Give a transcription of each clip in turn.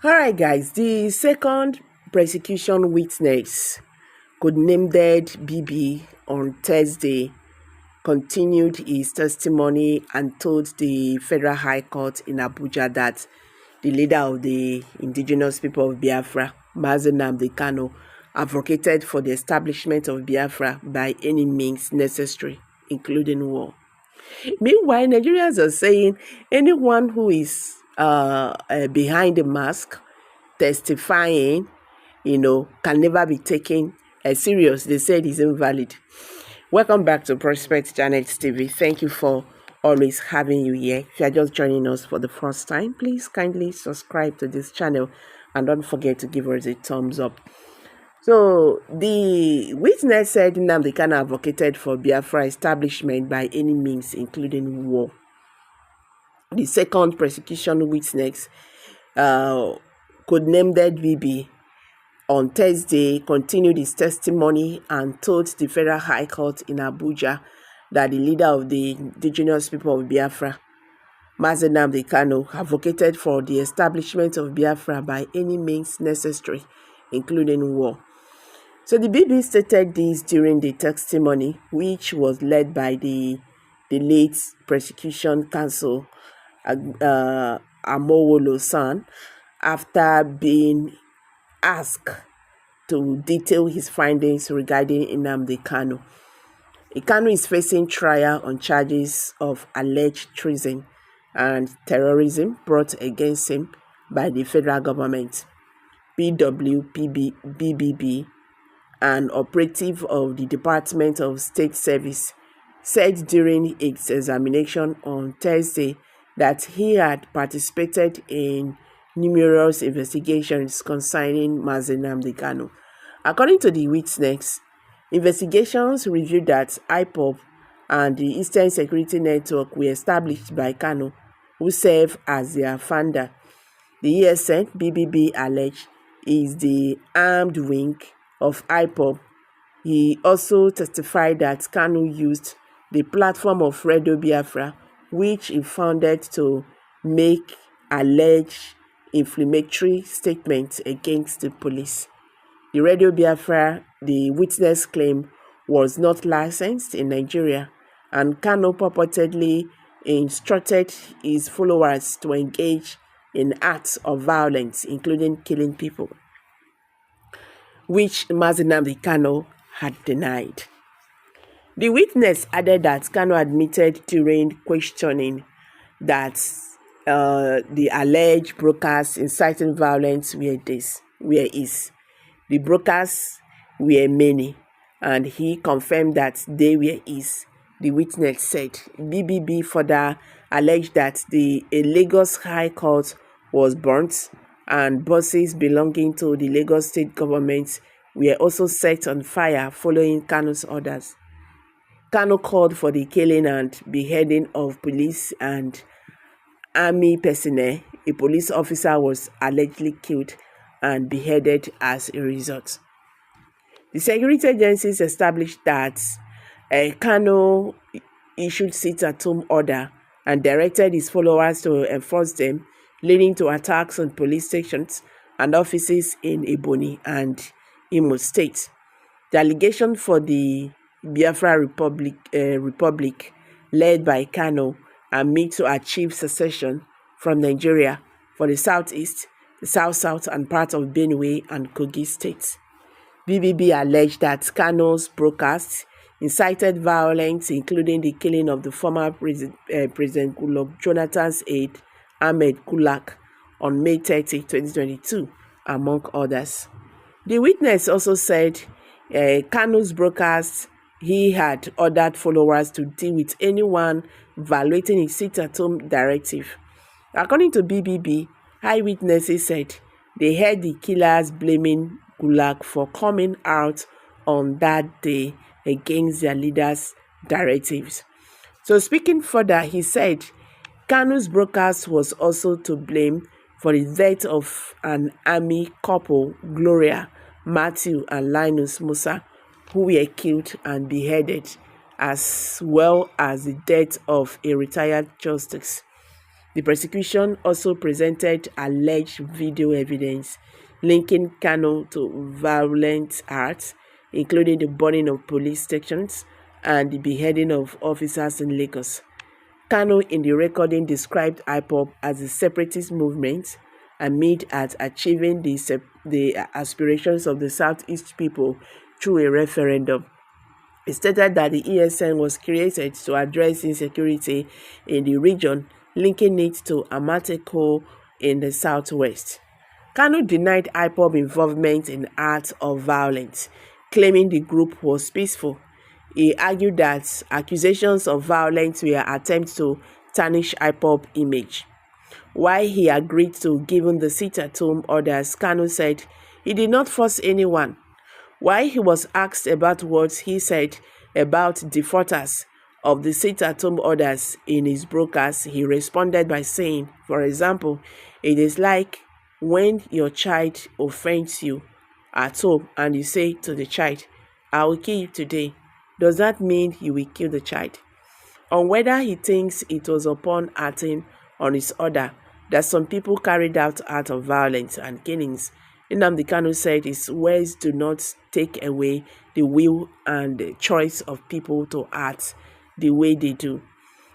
Alright guys, the second prosecution witness, codenamed BB, on Thursday continued his testimony and told the Federal High Court in Abuja that the leader of the indigenous people of Biafra, Kanu, advocated for the establishment of Biafra by any means necessary, including war. Meanwhile, Nigerians are saying anyone who is behind the mask testifying, can never be taken serious. They said it's invalid. Welcome back to Prospect Janet TV. Thank you for always having you here. If you are just joining us for the first time, please kindly subscribe to this channel and don't forget to give us a thumbs up. So the witness said Nnamdi Kanu advocated for Biafra establishment by any means, including war. The second prosecution witness, codenamed BB, on Thursday continued his testimony and told the Federal High Court in Abuja that the leader of the indigenous people of Biafra, Nnamdi Kanu, advocated for the establishment of Biafra by any means necessary, including war. So the BB stated this during the testimony, which was led by the late Prosecution Counsel, Amowolo San, after being asked to detail his findings regarding Nnamdi Kanu. Kanu is facing trial on charges of alleged treason and terrorism brought against him by the federal government, BBB, an operative of the Department of State Service, said during its examination on Thursday that he had participated in numerous investigations concerning Nnamdi Kanu. According to the witness, investigations revealed that IPOB and the Eastern Security Network were established by Kanu, who served as their founder. The ESN, BBB alleged, is the armed wing of IPOB. He also testified that Kanu used the platform of Radio Biafra, which he founded, to make alleged inflammatory statements against the police. The Radio Biafra, the witness claimed, was not licensed in Nigeria, and Kanu purportedly instructed his followers to engage in acts of violence, including killing people, which Nnamdi Kanu had denied. The witness added that Kanu admitted during questioning that the alleged broadcasts inciting violence were his. The broadcasts were many, and he confirmed that they were his. The witness said. BBB further alleged that a Lagos High Court was burnt, and buses belonging to the Lagos state government were also set on fire following Kanu's orders. Kanu called for the killing and beheading of police and army personnel. A police officer was allegedly killed and beheaded as a result. The security agencies established that Kanu issued sit-at-home order and directed his followers to enforce them, leading to attacks on police stations and offices in Ebonyi and Imo State. The allegation for the Biafra Republic, led by Kanu, amid to achieve secession from Nigeria for the southeast, the south, and part of Benue and Kogi states. BBB alleged that Kanu's broadcasts incited violence, including the killing of the former President Goodluck Jonathan's aide, Ahmed Kulak, on May 30, 2022, among others. The witness also said Kanu's broadcasts, he had ordered followers to deal with anyone violating his sit-at-home directive. According to BBB, eyewitnesses said they heard the killers blaming Kulak for coming out on that day against their leaders' directives. So speaking further, he said Kanu's broadcast was also to blame for the death of an army couple, Gloria, Matthew, and Linus Musa, who were killed and beheaded, as well as the death of a retired justice. The prosecution also presented alleged video evidence linking Kanu to violent acts, including the burning of police stations and the beheading of officers in Lagos. Kanu in the recording described IPOB as a separatist movement aimed at achieving the aspirations of the Southeast people through a referendum. He stated that the ESN was created to address insecurity in the region, linking it to Amateko in the southwest. Kanu denied IPOB involvement in acts of violence, claiming the group was peaceful. He argued that accusations of violence were attempts to tarnish IPOB image. While he agreed to giving the sit-at-home orders, Kanu said he did not force anyone. While he was asked about what he said about defaulters of the sit-at-home orders in his broadcast, he responded by saying, for example, it is like when your child offends you at home and you say to the child, I will kill you today. Does that mean you will kill the child? On whether he thinks it was upon acting on his order that some people carried out acts of violence and killings, Nnamdi Kanu said his words do not take away the will and the choice of people to act the way they do.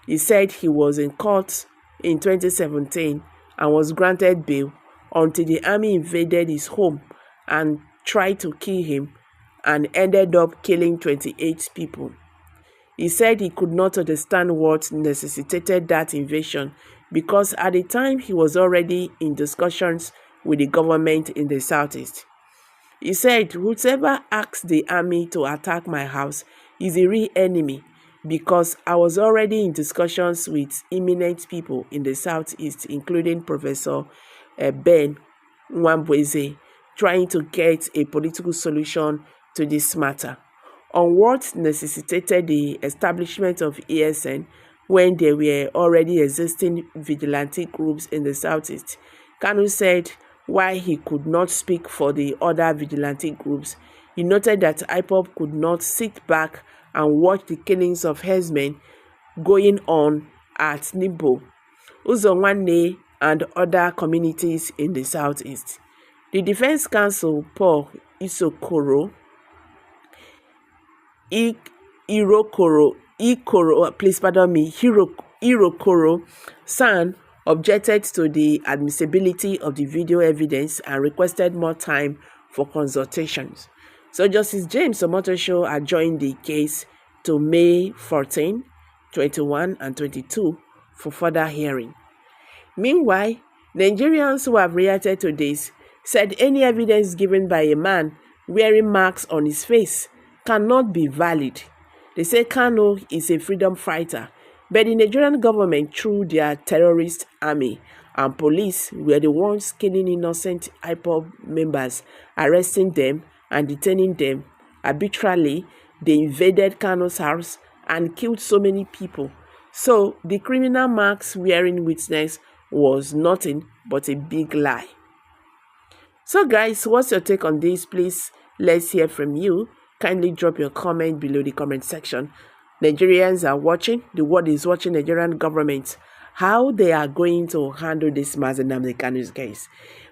He said he was in court in 2017 and was granted bail until the army invaded his home and tried to kill him and ended up killing 28 people. He said he could not understand what necessitated that invasion because at the time he was already in discussions with the government in the southeast. He said, whoever asked the army to attack my house is a real enemy because I was already in discussions with eminent people in the southeast, including Professor Ben Nwambweze, trying to get a political solution to this matter. On what necessitated the establishment of ESN when there were already existing vigilante groups in the southeast, Kanu said while he could not speak for the other vigilante groups, he noted that IPOB could not sit back and watch the killings of herdsmen going on at TINUBU, Uzonwanne, and other communities in the southeast. The Defense Counsel, Paul Irokoro, San objected to the admissibility of the video evidence and requested more time for consultations. So Justice James Omotosho adjourned the case to May 14, 21, and 22 for further hearing. Meanwhile, Nigerians who have reacted to this said any evidence given by a man wearing marks on his face cannot be valid. They say Kanu is a freedom fighter, but the Nigerian government, through their terrorist army and police, were the ones killing innocent IPOB members, arresting them and detaining them arbitrarily. They invaded Kanu's house and killed so many people. So the criminal marks wearing witness was nothing but a big lie. So guys, what's your take on this? Please, let's hear from you. Kindly drop your comment below the comment section. Nigerians are watching. The world is watching Nigerian government. How they are going to handle this Mazi Nnamdi Kanu's case.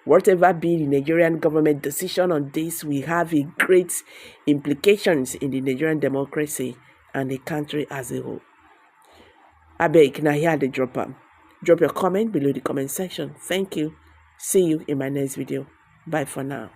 Whatever be the Nigerian government decision on this, we have a great implications in the Nigerian democracy and the country as a whole. Abeg, now here the drop your comment below the comment section. Thank you. See you in my next video. Bye for now.